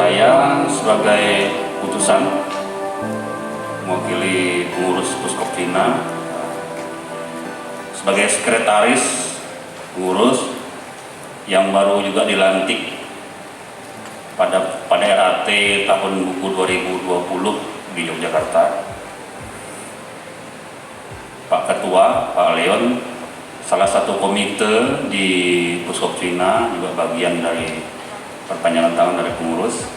Saya sebagai utusan mewakili pengurus Puskoptina, sebagai sekretaris pengurus yang baru juga dilantik pada RAT tahun buku 2020 di Yogyakarta. Pak Ketua, Pak Leon, salah satu komite di Puskoptina, juga bagian dari perpanjangan tangan dari pengurus.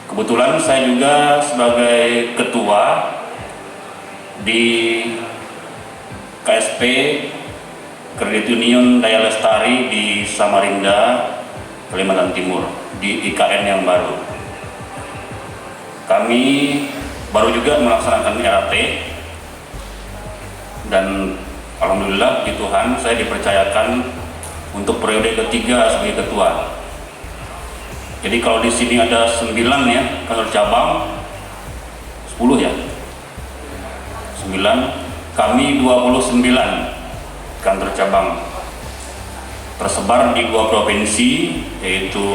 Kebetulan saya juga sebagai ketua di KSP Kredit Union Daya Lestari di Samarinda, Kalimantan Timur, di IKN yang baru. Kami baru juga melaksanakan RAT dan alhamdulillah di Tuhan saya dipercayakan untuk periode ketiga sebagai ketua. Jadi kalau di sini ada 9 ya kantor cabang, 10 ya, 9, kami 29 kantor cabang tersebar di 2 provinsi, yaitu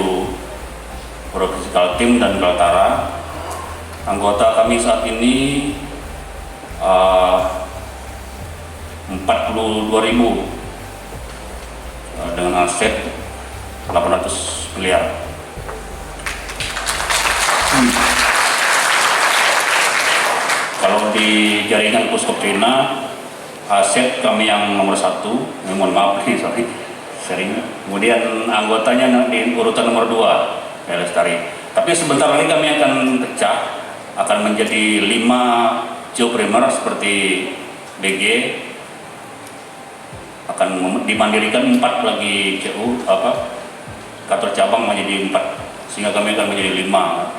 Provinsi Kaltim dan Kaltara. Anggota kami saat ini 42.000 dengan aset 800 miliar. Kalau di jaringan Puskoptina, aset kami yang nomor 1, mohon maaf nih, sorry, sering. Kemudian anggotanya di urutan nomor 2, Daya Lestari. Tapi sebentar lagi kami akan pecah, akan menjadi 5 geoprimer seperti DG, akan dimandirikan 4 lagi kantor cabang menjadi 4, sehingga kami akan menjadi 5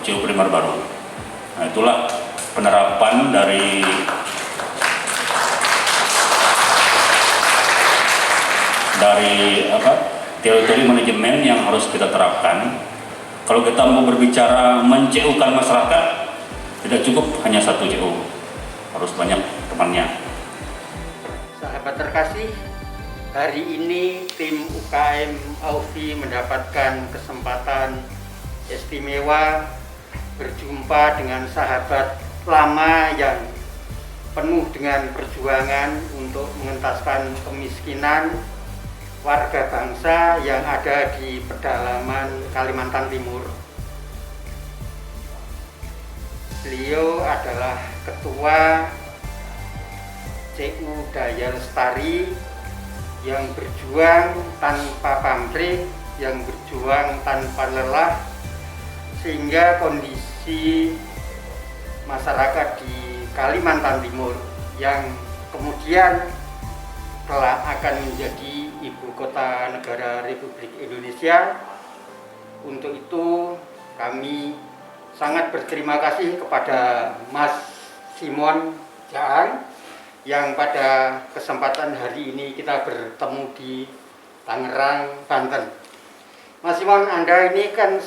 CU primer baru. Nah, itulah penerapan dari teori manajemen yang harus kita terapkan. Kalau kita mau berbicara men-CU-kan masyarakat, tidak cukup hanya 1 CU, harus banyak temannya. Sahabat terkasih, hari ini tim UKM Aufi mendapatkan kesempatan istimewa berjumpa dengan sahabat lama yang penuh dengan perjuangan untuk mengentaskan kemiskinan warga bangsa yang ada di pedalaman Kalimantan Timur. Beliau adalah Ketua CU Daya Lestari yang berjuang tanpa pamrih, yang berjuang tanpa lelah, sehingga kondisi masyarakat di Kalimantan Timur yang kemudian telah akan menjadi ibu kota negara Republik Indonesia. Untuk itu kami sangat berterima kasih kepada Mas Simon Jaang yang pada kesempatan hari ini kita bertemu di Tangerang, Banten. Mas Simon, Anda ini kan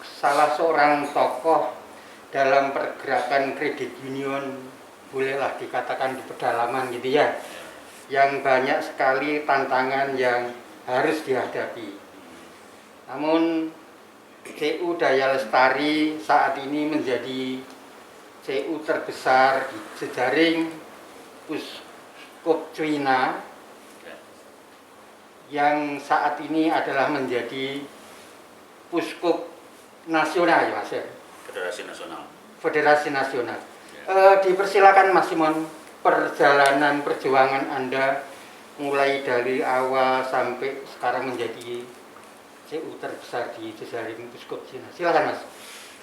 salah seorang tokoh dalam pergerakan kredit union, bolehlah dikatakan di pedalaman gitu ya, yang banyak sekali tantangan yang harus dihadapi. Namun CU Daya Lestari saat ini menjadi CU terbesar di jejaring Puskoptina yang saat ini adalah menjadi Puskop Nasional ya Mas ya? Federasi Nasional. Ya. Dipersilakan Mas Simon, perjalanan perjuangan Anda mulai dari awal sampai sekarang menjadi CU terbesar di jejaring Puskoptina. Silakan Mas.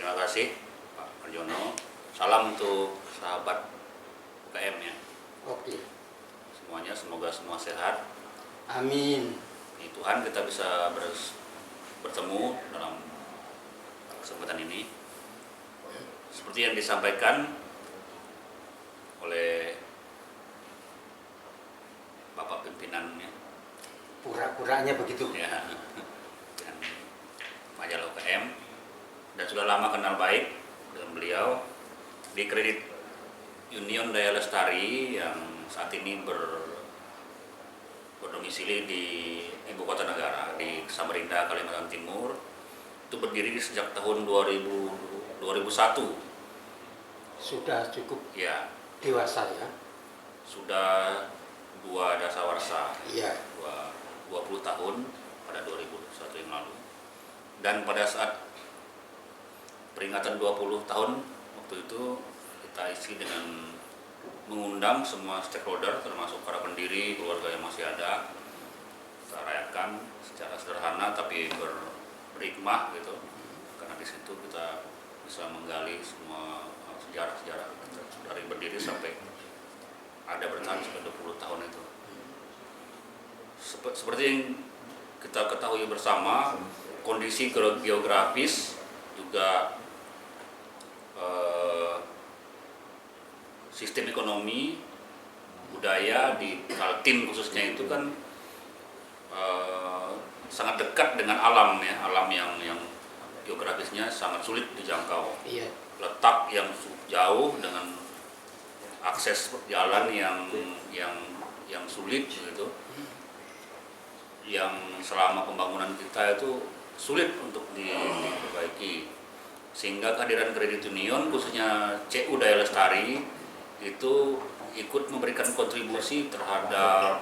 Terima kasih Pak Arjono. Salam untuk sahabat UKM ya. Oke. Semuanya semoga semua sehat. Amin. Di Tuhan kita bisa bertemu dalam kesempatan ini. Seperti yang disampaikan oleh Bapak pimpinannya. Pura-puranya begitu. Ya. Dan majalah UKM, dan sudah lama kenal baik dengan beliau di Kredit Union Daya Lestari yang saat ini berdomisili di ibu kota negara di Samarinda, Kalimantan Timur. itu berdiri sejak tahun 2001. Sudah cukup Ya, dewasa ya. sudah 2 dasawarsa. Iya. 20 tahun pada 2001 yang lalu. Dan pada saat peringatan 20 tahun waktu itu kita isi dengan mengundang semua stakeholder termasuk para pendiri, keluarga yang masih ada. Kita rayakan secara sederhana tapi berhikmah gitu. Karena di situ kita bisa menggali semua sejarah-sejarah dari berdiri sampai ada bertahan sampai 20 tahun itu. Seperti yang kita ketahui bersama, kondisi geografis juga sistem ekonomi, budaya di Kaltim khususnya itu kan sangat dekat dengan alam ya, alam yang geografisnya sangat sulit dijangkau. Iya. Letak yang jauh dengan akses jalan yang sulit gitu, yang selama pembangunan kita itu sulit untuk diperbaiki, sehingga kehadiran kredit union khususnya CU Daya Lestari itu ikut memberikan kontribusi terhadap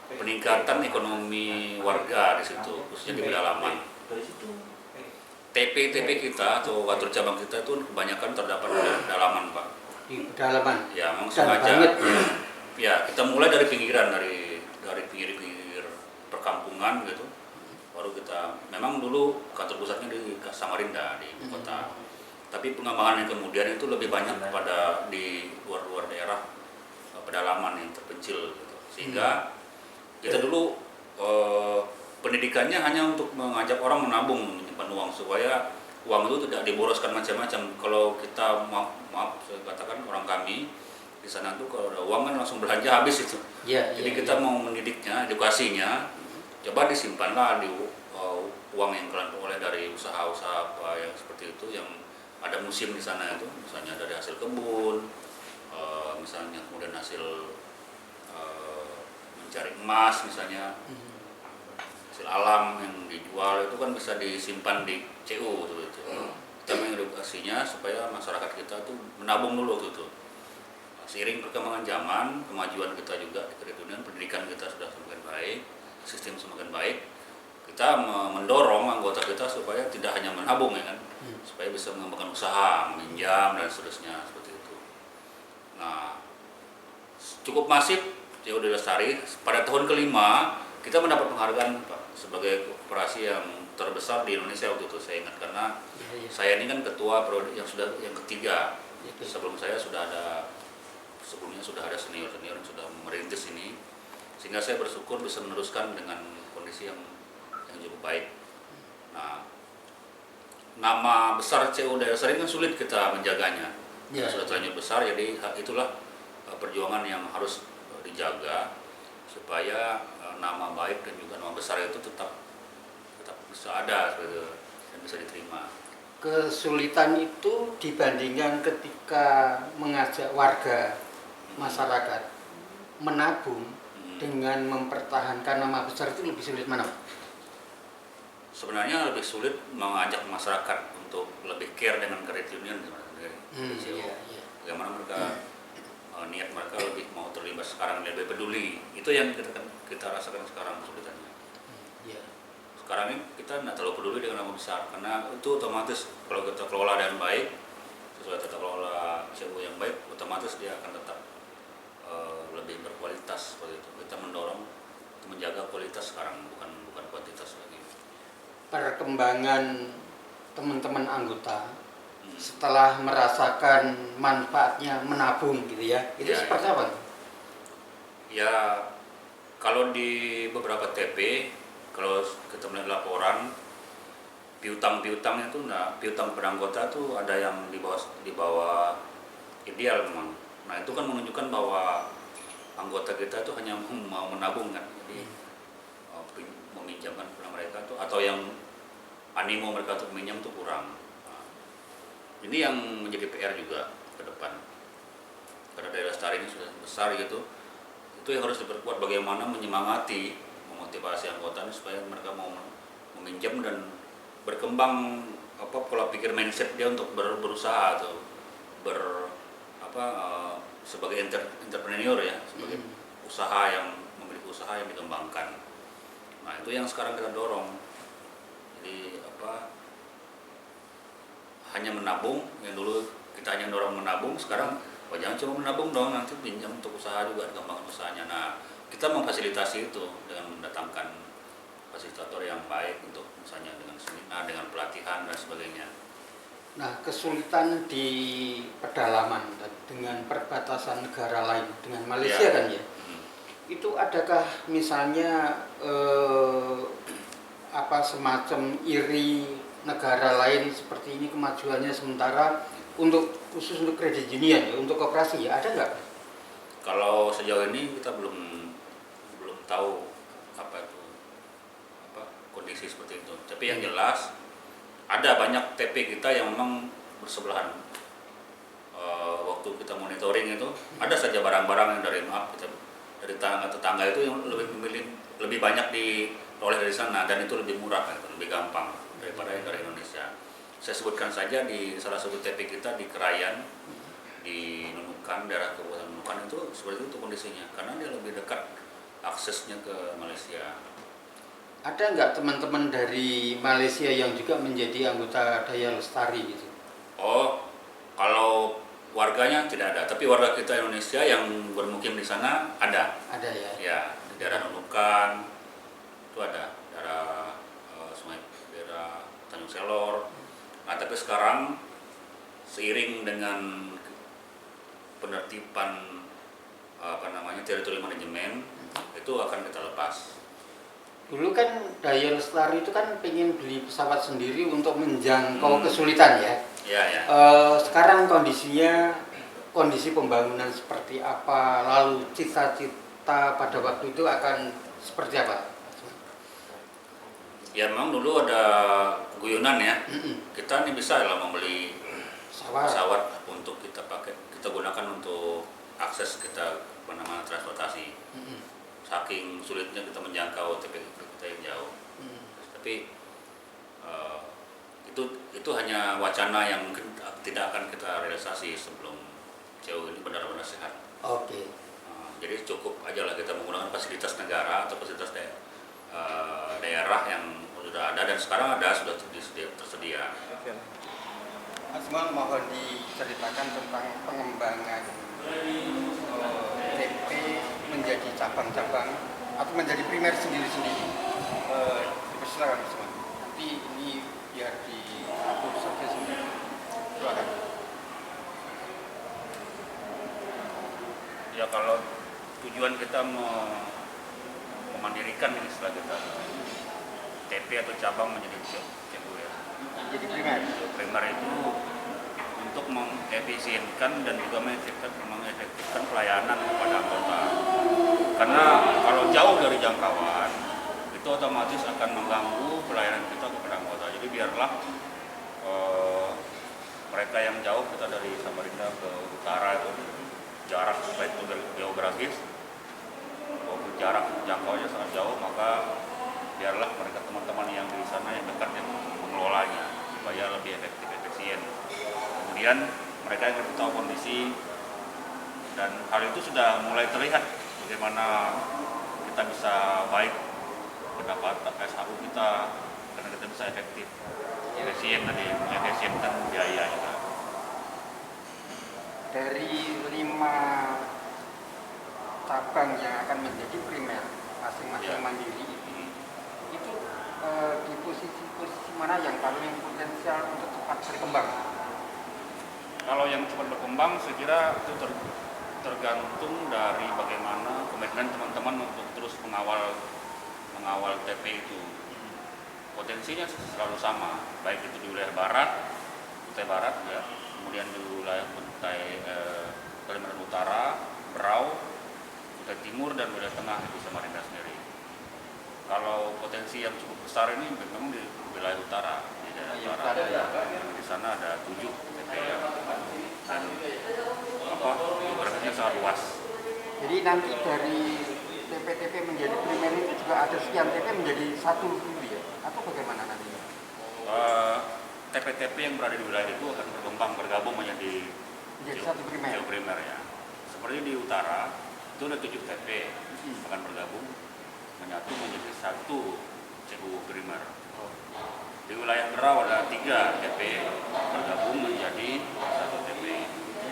peningkatan ekonomi warga di situ, khususnya di pedalaman. TP kita atau kantor cabang kita itu kebanyakan terdapat di pedalaman, Pak. Di pedalaman. Ya, memang Dan sengaja. banget. Ya, kita mulai dari pinggiran, dari pinggir-pinggir perkampungan gitu. Baru kita, memang dulu kantor pusatnya di Samarinda, di ibu kota. Tapi pengembangan yang kemudian itu lebih banyak pada di luar-luar daerah pedalaman yang terpencil gitu. Sehingga kita dulu pendidikannya hanya untuk mengajak orang menabung, menyimpan uang supaya uang itu tidak diboroskan macam-macam. Kalau kita maaf saya katakan orang kami di sana tuh kalau ada uang kan langsung belanja habis itu. Ya, Jadi kita mau mendidiknya, edukasinya, coba disimpanlah di uang yang kalian peroleh dari usaha-usaha apa yang seperti itu yang ada musim di sana itu, misalnya dari hasil kebun, misalnya kemudian hasil mencari emas misalnya. Hasil alam yang dijual itu kan bisa disimpan di CU itu. Kita mengedukasinya supaya masyarakat kita tuh menabung dulu itu. Seiring perkembangan zaman, kemajuan kita juga di kredit union, pendidikan kita sudah semakin baik, sistem semakin baik. Kita mendorong anggota kita supaya tidak hanya menabung ya kan, supaya bisa mengembangkan usaha, meminjam dan seterusnya seperti itu. Nah, cukup masif CU Daya Lestari. Pada tahun kelima kita mendapat penghargaan Pak sebagai koperasi yang terbesar di Indonesia waktu itu, saya ingat karena saya ini kan ketua periode yang ketiga. Sebelumnya sudah ada senior yang sudah merintis ini, sehingga saya bersyukur bisa meneruskan dengan kondisi yang cukup baik. Nah, nama besar CU Daya Lestari kan sulit kita menjaganya. Sudah terlanjur besar, jadi itulah perjuangan yang harus dijaga supaya nama baik dan juga nama besar itu tetap bisa ada dan bisa diterima. Kesulitan itu dibandingkan ketika mengajak warga masyarakat menabung dengan mempertahankan nama besar itu lebih sulit mana? Sebenarnya lebih sulit mengajak masyarakat untuk lebih care dengan kredit union sebenarnya. Bagaimana mereka niat mereka lebih mau terlibat sekarang, lebih peduli. Itu yang kita rasakan sekarang kesulitannya. Sekarang ini kita tidak terlalu peduli dengan nama besar karena itu otomatis kalau kita kelola dengan baik, sesuai tata kelola CU yang baik, otomatis dia akan tetap lebih berkualitas seperti itu. Kita mendorong menjaga kualitas sekarang, bukan kuantitas lagi. Perkembangan teman-teman anggota setelah merasakan manfaatnya menabung gitu ya, itu seperti apa? Ya, kalau di beberapa TP, kalau kita melihat laporan piutang-piutangnya itu piutang per anggota tuh ada yang di bawah ideal memang. Nah, itu kan menunjukkan bahwa anggota kita tuh hanya mau menabung kan. Jadi meminjamkan kepada mereka tuh atau yang animo mereka untuk meminjam tuh kurang. Nah, ini yang menjadi PR juga ke depan. Karena Daya Lestari ini sudah besar gitu. Itu yang harus diperkuat, bagaimana menyemangati, memotivasi anggota supaya mereka mau meminjam dan berkembang pola pikir mindset dia untuk berusaha atau sebagai entrepreneur ya, sebagai usaha yang memiliki usaha yang dikembangkan. Nah itu yang sekarang kita dorong. Jadi hanya menabung, yang dulu kita hanya dorong menabung, sekarang jangan cuma menabung dong, nanti pinjam untuk usaha juga, dikembangkan usahanya. Nah kita memfasilitasi itu dengan mendatangkan fasilitator yang baik untuk misalnya dengan seminar, dengan pelatihan dan sebagainya. Nah, kesulitan di pedalaman dengan perbatasan negara lain dengan Malaysia ya. Kan ya, itu adakah misalnya semacam iri negara lain seperti ini kemajuannya sementara khusus untuk kredit union ya, untuk koperasi ya, ada nggak? Kalau sejauh ini kita belum tahu kondisi seperti itu. Tapi yang jelas ada banyak TP kita yang memang bersebelahan. Waktu kita monitoring itu ada saja barang-barang yang dari tetangga itu yang lebih banyak diperoleh dari sana, dan itu lebih murah, lebih gampang daripada yang dari Indonesia. Saya sebutkan saja di salah satu TP kita di Krayan, di Nunukan, daerah Kabupaten Nunukan, itu seperti itu kondisinya karena dia lebih dekat aksesnya ke Malaysia. Ada nggak teman-teman dari Malaysia yang juga menjadi anggota Daya Lestari gitu? Oh, kalau warganya tidak ada, tapi warga kita Indonesia yang bermukim di sana ada. Ada ya? Ya, di daerah Nunukan itu ada, daerah daerah Tanjung Selor. Nah, tapi sekarang seiring dengan penertiban teritori manajemen itu akan kita lepas. Dulu kan Daya Lestari itu kan pengen beli pesawat sendiri untuk menjangkau kesulitan ya. Iya, ya. Sekarang kondisi pembangunan seperti apa, lalu cita-cita pada waktu itu akan seperti apa? Ya memang dulu ada guyonan ya. Kita nih bisa lah membeli pesawat untuk kita gunakan untuk akses kita transportasi. Saking sulitnya kita menjangkau TP kita yang jauh. Tapi itu hanya wacana yang mungkin tidak akan kita realisasi sebelum jauh ini benar-benar sehat. Oke. Jadi cukup aja lah kita menggunakan fasilitas negara atau fasilitas daerah yang sudah ada dan sekarang sudah tersedia. Mas Mon, mohon diceritakan tentang pengembangan TP menjadi cabang-cabang atau menjadi primer sendiri-sendiri. Silakan Mas Mon. Nanti ini biar diatur saja sendiri. Silakan. Ya kalau tujuan kita memandirikan ini setelah kita TP atau cabang menjadi CEBU ya. Jadi primer. Primer itu untuk mengefisienkan dan juga mengefektifkan pelayanan kepada anggota. Karena kalau jauh dari jangkauan itu otomatis akan mengganggu pelayanan kita kepada anggota. Jadi biarlah mereka yang jauh, kita dari Samarinda ke utara itu jarak baik itu dari geografis maupun jarak jangkauannya sangat jauh, maka biarlah mereka teman-teman yang di sana yang dekat yang mengelolanya supaya lebih efisien. Kemudian mereka yang tahu kondisi dan hal itu sudah mulai terlihat bagaimana kita bisa baik pendapatan SHU kita karena kita bisa efektif, efisien tadi, mengefisienkan biaya juga. Dari 5 cabang yang akan menjadi primer masing-masing mandiri itu di posisi mana yang paling potensial untuk cepat berkembang? Kalau yang cepat berkembang saya kira itu tergantung dari bagaimana komitmen teman-teman untuk terus mengawal TP itu. Potensinya selalu sama, baik itu di wilayah Kutai Barat ya, kemudian di wilayah Kalimantan Utara, Berau, Kutai Timur dan wilayah Tengah di Samarinda sendiri. Kalau potensi yang cukup besar ini memang di wilayah utara, di daerah utara. Di sana ada 7 TP dan geografisnya sangat luas. Jadi nanti dari TP-TP menjadi primer itu juga ada sekian TP menjadi satu dulu ya? atau bagaimana nantinya? TP-TP yang berada di wilayah itu akan berkembang bergabung menjadi Satu primer. geoprimer ya. Seperti di utara itu ada 7 TP akan bergabung menyatu menjadi satu CU primer. Di wilayah Berau ada 3 TP bergabung menjadi satu TP.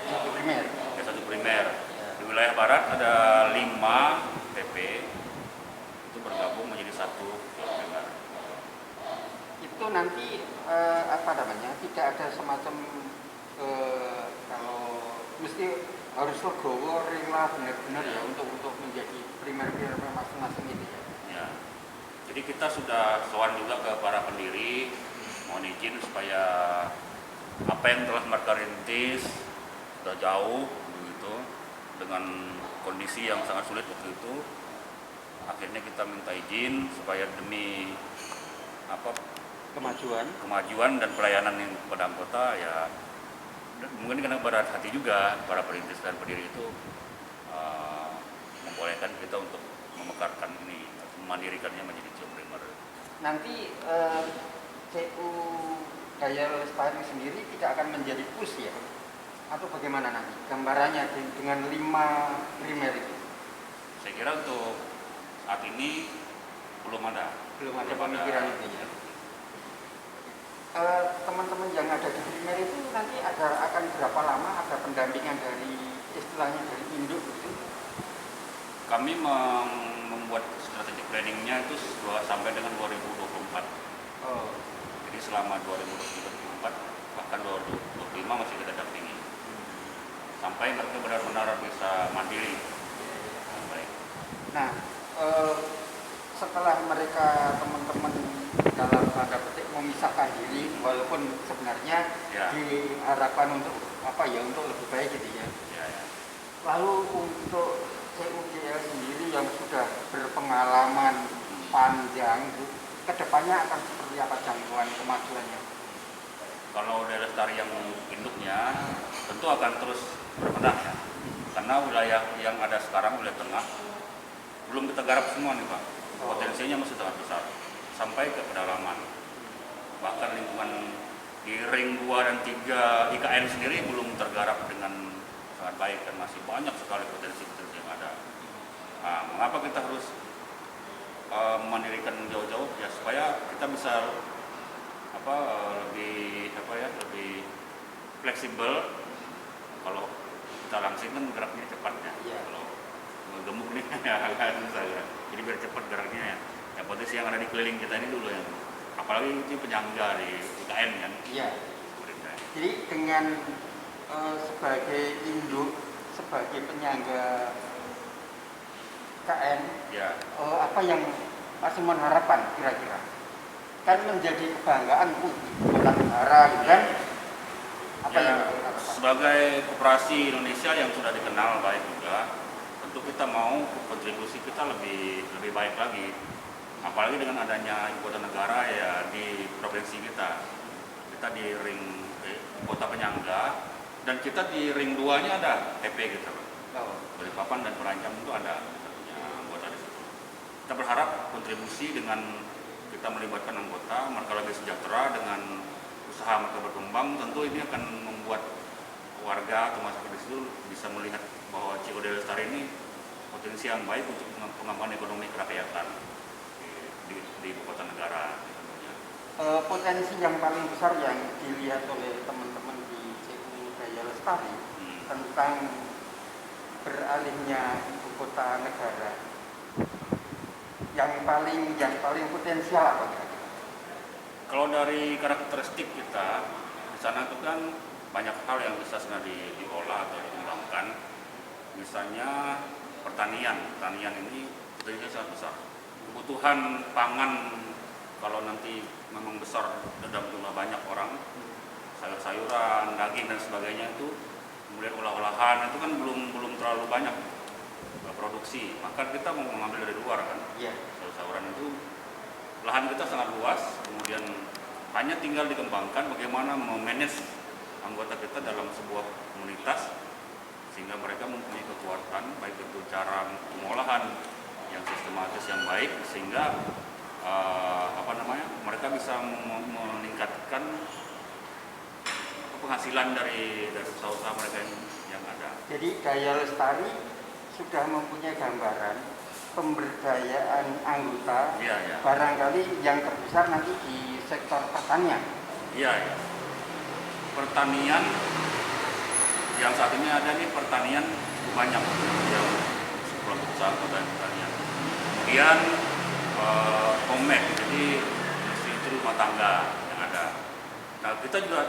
Satu primer. Ya, satu primer. Di wilayah Barat ada 5 TP itu bergabung menjadi satu primer. Itu nanti apa namanya? Tidak ada semacam kalau mesti harus legowo rela benar-benar ya untuk menjadi primer masing-masing itu ya. Ya. Jadi kita sudah sowan juga ke para pendiri, mohon izin supaya apa yang telah mereka rintis sudah jauh begitu dengan kondisi yang sangat sulit waktu itu. Akhirnya kita minta izin supaya demi kemajuan dan pelayanan kepada anggota ya mungkin karena berat hati juga para perintis dan pendiri itu membolehkan kita untuk memekarkan ini, memandirikannya menjadi geoprimer. Nanti CU Daya Lestari sendiri tidak akan menjadi push ya? Atau bagaimana nanti gambarannya dengan 5 primer itu? Saya kira untuk saat ini belum ada pemikiran itu ya. Teman-teman yang ada di primer itu nanti akan berapa lama ada pendampingan dari istilahnya dari induk gitu? Kami membuat strategi planningnya itu sampai dengan 2024. Jadi selama 2024 bahkan 2025 masih kita dampingi sampai mereka benar-benar bisa mandiri. Baik. Nah, setelah mereka teman-teman dalam tanda petik memisahkan diri, walaupun sebenarnya diharapkan untuk untuk lebih baik gitu ya. Lalu untuk CUGL sendiri yang sudah berpengalaman panjang, kedepannya akan seperti apa jangkauan kemajuannya? Kalau Daya Lestari yang induknya tentu akan terus berkembang ya, karena wilayah yang ada sekarang wilayah tengah belum kita garap semua nih Pak. Potensinya masih sangat besar sampai ke pedalaman, bahkan lingkungan di ring 2 dan 3 IKN sendiri belum tergarap dengan sangat baik dan masih banyak sekali potensi-potensi yang ada. Nah, mengapa kita harus memandirikan jauh-jauh ya supaya kita bisa lebih fleksibel. Kalau kita langsing kan geraknya cepat ya. Kalau gemuk nih agak susah ya. Jadi biar cepat geraknya ya. Yang potensi yang ada di keliling kita ini dulu yang apalagi itu penyangga di IKN kan. Iya. Jadi dengan sebagai induk, sebagai penyangga KN, apa yang Pak Simon harapkan kira-kira? Kan menjadi kebanggaan kota negara gitu kan? Apa yang sebagai koperasi Indonesia yang sudah dikenal baik juga, tentu kita mau kontribusi kita lebih baik lagi. Apalagi dengan adanya ibu kota negara ya di provinsi kita di ring kota penyangga dan kita di ring 2-nya ada TP gitu. Balikpapan dan Pelancam itu ada anggota di situ. Kita berharap kontribusi dengan kita melibatkan anggota, mereka lebih sejahtera dengan usaha mereka berkembang, tentu ini akan membuat warga atau masyarakat di situ bisa melihat bahwa CU Daya Lestari ini potensi yang baik untuk pengembangan ekonomi kerakyatan di ibu kota negara. Potensi yang paling besar yang dilihat oleh teman-teman di CU Daya Lestari tentang beralihnya ibu kota negara yang paling potensial apa kira-kira? Kalau dari karakteristik kita di sana itu kan banyak hal yang bisa sebenarnya diolah atau dikembangkan. Misalnya pertanian ini potensinya sangat besar. Kebutuhan pangan kalau nanti memang besar dalam jumlah banyak orang, sayur-sayuran, daging dan sebagainya itu, kemudian olah-olahan itu kan belum terlalu banyak produksi, maka kita mau mengambil dari luar kan. Sayur-sayuran itu lahan kita sangat luas, kemudian hanya tinggal dikembangkan bagaimana memanage anggota kita dalam sebuah komunitas sehingga mereka mempunyai kekuatan baik itu cara pengolahan yang sistematis yang baik sehingga mereka bisa meningkatkan penghasilan dari usaha-usaha mereka yang ada. Jadi Daya Lestari sudah mempunyai gambaran pemberdayaan anggota, Iya. barangkali yang terbesar nanti di sektor pertanian. Iya. Pertanian yang saat ini ada nih, pertanian cukup banyak yang kelompok usaha pertanian. Kemudian home, jadi industri rumah tangga yang ada. Nah, kita juga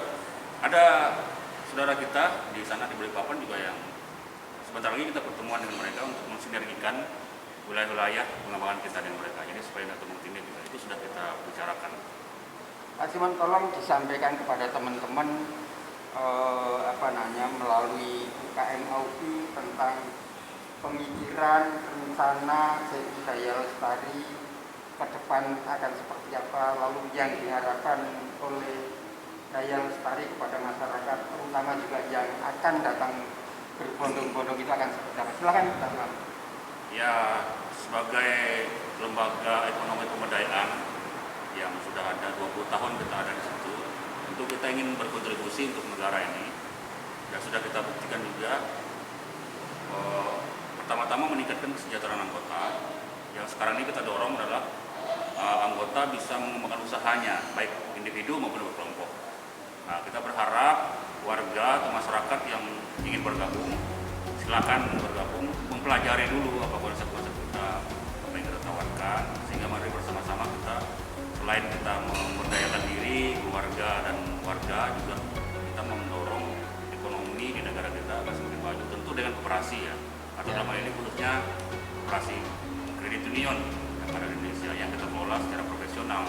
ada saudara kita di sana di Balikpapan juga yang sebentar lagi kita pertemuan dengan mereka untuk mensinergikan wilayah-wilayah pengembangan kita dengan mereka. Jadi supaya tidak tumpang tindih juga, itu sudah kita bicarakan. Pak Simon, tolong disampaikan kepada teman-teman melalui UKM Aufi tentang pemikiran, rencana dari Daya Lestari ke depan akan seperti apa, lalu yang diharapkan oleh Daya Lestari kepada masyarakat, terutama juga yang akan datang berbondong-bondong itu akan seperti apa. Silakan Pak Simon. Ya, sebagai lembaga ekonomi pemberdayaan yang sudah ada 20 tahun kita ada di situ, tentu kita ingin berkontribusi untuk negara ini. Dan sudah kita buktikan juga, pertama-tama meningkatkan kesejahteraan anggota. Yang sekarang ini kita dorong adalah anggota bisa mengembangkan usahanya, baik individu maupun berkelompok. Nah, kita berharap warga atau masyarakat yang ingin bergabung, silakan bergabung, mempelajari dulu apa konsep-konsep kita, apa yang kita tawarkan, sehingga mari bersama-sama kita, selain kita memberdayakan diri, keluarga dan warga, juga kita mendorong ekonomi di negara kita agar semakin maju, tentu dengan koperasi ya, atau dalam hal ini khususnya koperasi kredit union yang ada di Indonesia yang kita kelola secara profesional.